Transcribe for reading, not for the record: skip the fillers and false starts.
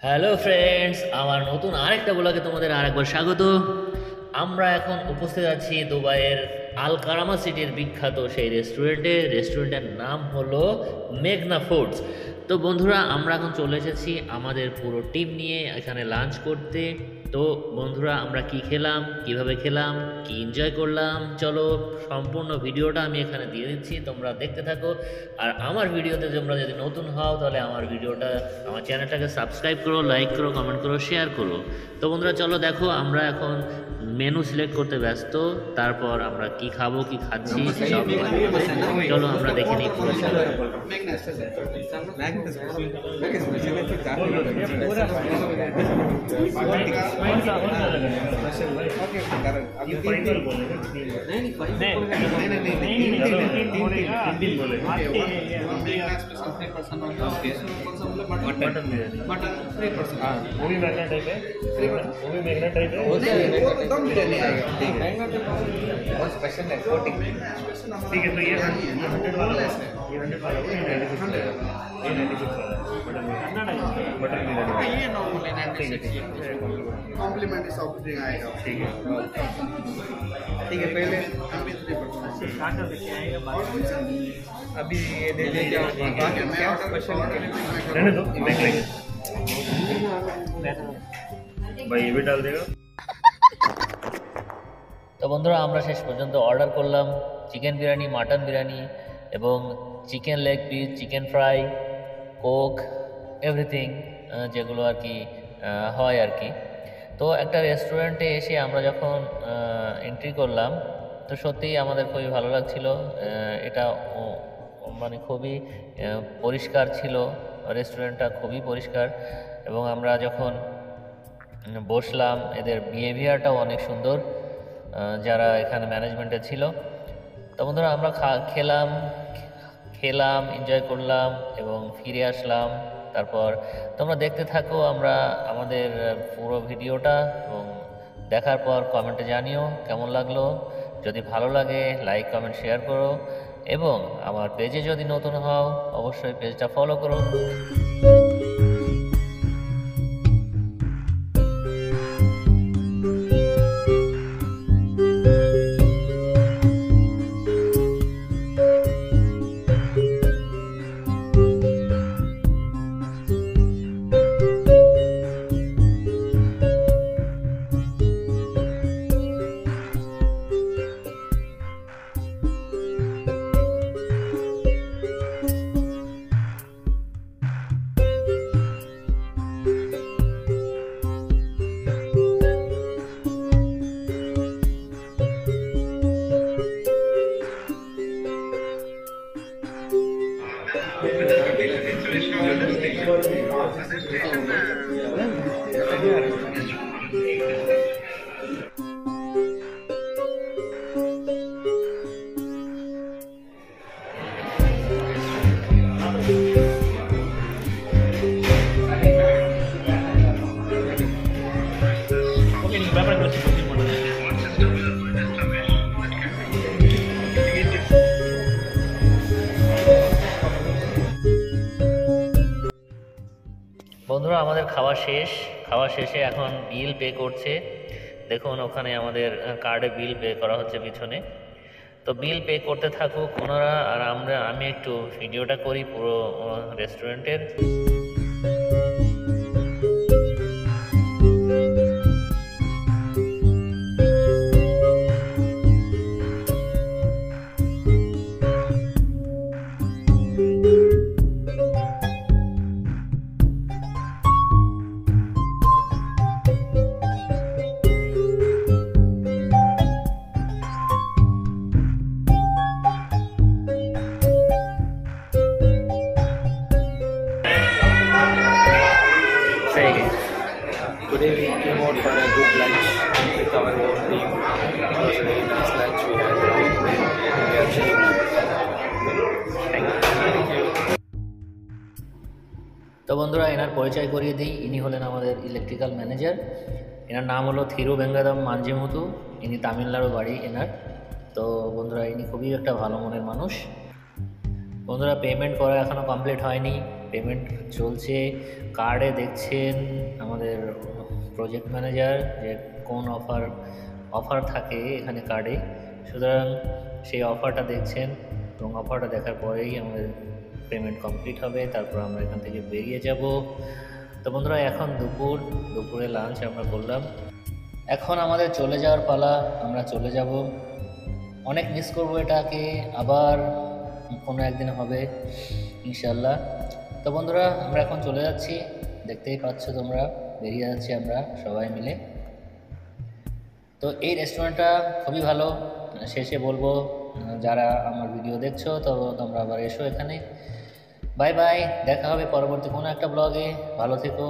Hello friends, আমার নতুন আরেকটা ব্লগে তোমাদের আরেকবার স্বাগত। আমরা এখন উপস্থিত আছি দুবাইয়ের আল কারামা সিটির বিখ্যাত সেই রেস্টুরেন্টের নাম হলো মেঘনা ফুডস। তো বন্ধুরা, আমরা এখন চলে এসেছি আমাদের পুরো টিম নিয়ে এখানে লাঞ্চ করতে। তো বন্ধুরা, আমরা কি খেলাম, কিভাবে খেলাম, কি এনজয় করলাম, চলো সম্পূর্ণ ভিডিওটা আমি এখানে দিয়ে দিচ্ছি, তোমরা দেখতে থাকো। আর আমার ভিডিওতে তোমরা যদি নতুন হও তাহলে আমার চ্যানেলটাকে সাবস্ক্রাইব করো, লাইক করো, কমেন্ট করো, শেয়ার করো। তো বন্ধুরা চলো দেখো, আমরা এখন মেনু সিলেক্ট করতে ব্যস্ত, তারপর আমরা কি খাবো কি খাচ্ছি সব চলো আমরা দেখে নিই পুরো। दम बिरयानी आएगा, और स्पेशल है कोटिंग। ठीक है, तो ये 100 वाला है, ये 100 वाला है, ये 96 वाला है, ये 96 वाला है बटर बिरयानी। ये नॉर्मली 96 कॉम्प्लीमेंट्री सॉफ्ट ड्रिंक आएगा। ठीक है, पहले अभी 3% स्टार्टर देखिए आएगा, अभी ये दे दे क्या स्पेशल रहने दो, देख लेंगे भाई, ये भी डाल देगा। তো বন্ধুরা, আমরা শেষ পর্যন্ত অর্ডার করলাম চিকেন বিরিয়ানি, মাটন বিরিয়ানি এবং chicken leg piece, chicken fry, Coke, everything যেগুলো আর কি হয় আর কি। তো একটা রেস্টুরেন্টে এসে আমরা যখন এন্ট্রি করলাম, তো সত্যিই আমাদের খুবই ভালো লাগছিল। এটা মানে খুবই পরিষ্কার ছিল, রেস্টুরেন্টটা খুবই পরিষ্কার। এবং আমরা যখন বসলাম, এদের বিহেভিয়ারটাও অনেক সুন্দর যারা এখানে ম্যানেজমেন্টে ছিল। তো বন্ধুরা, আমরা খেলাম, এনজয় করলাম এবং ফিরে আসলাম। তারপর তোমরা দেখতে থাকো আমাদের পুরো ভিডিওটা, এবং দেখার পর কমেন্টে জানিও কেমন লাগলো। যদি ভালো লাগে লাইক, কমেন্ট, শেয়ার করো, এবং আমার পেজে যদি নতুন হও অবশ্যই পেজটা ফলো করো। বন্ধুরা, আমাদের খাওয়া শেষে এখন বিল পে করছে। দেখুন ওখানে আমাদের কার্ডে বিল পে করা হচ্ছে পিছনে। তো বিল পে করতে থাকুক ওনারা, আর আমি একটু ভিডিওটা করি পুরো রেস্টুরেন্টের। Today we came out for a good lunch with our whole team. It was a very nice lunch we had. We are chilling. Thank you. তো বন্ধুরা, এনার পরিচয় করিয়ে দিই। ইনি হলেন আমাদের ইলেকট্রিক্যাল ম্যানেজার। এনার নাম হলো থিরু বেঙ্গাদম মানজিমুতু। ইনি তামিলনাড়ু বাড়ি এনার। তো বন্ধুরা, ইনি খুবই একটা ভালো মনের মানুষ। বন্ধুরা, পেমেন্ট করা এখনও কমপ্লিট হয়নি। পেমেন্ট চলছে। কার্ডে দেখছেন আমাদের প্রজেক্ট ম্যানেজার যে কোন অফার থাকে এখানে কার্ডে, সুতরাং সেই অফারটা দেখছেন এবং অফারটা দেখার পরেই আমাদের পেমেন্ট কমপ্লিট হবে, তারপর আমরা এখান থেকে বেরিয়ে যাব। তো বন্ধুরা এখন দুপুরে লাঞ্চ আমরা করলাম, এখন আমাদের চলে যাওয়ার পালা, আমরা চলে যাব। অনেক মিস করবো এটাকে, আবার কোনো একদিন হবে ইনশাল্লাহ। তো বন্ধুরা আমরা এখন চলে যাচ্ছি, দেখতেই পাচ্ছ তোমরা, বেরিয়ে যাচ্ছি আমরা সবাই মিলে। তো এই রেস্টুরেন্টটা খুবই ভালো, শেষে বলবো যারা আমার ভিডিও দেখছো তো তোমরা আবার এসো এখানে। বাই বাই, দেখা হবে পরবর্তী কোনো একটা ব্লগে, ভালো থেকো।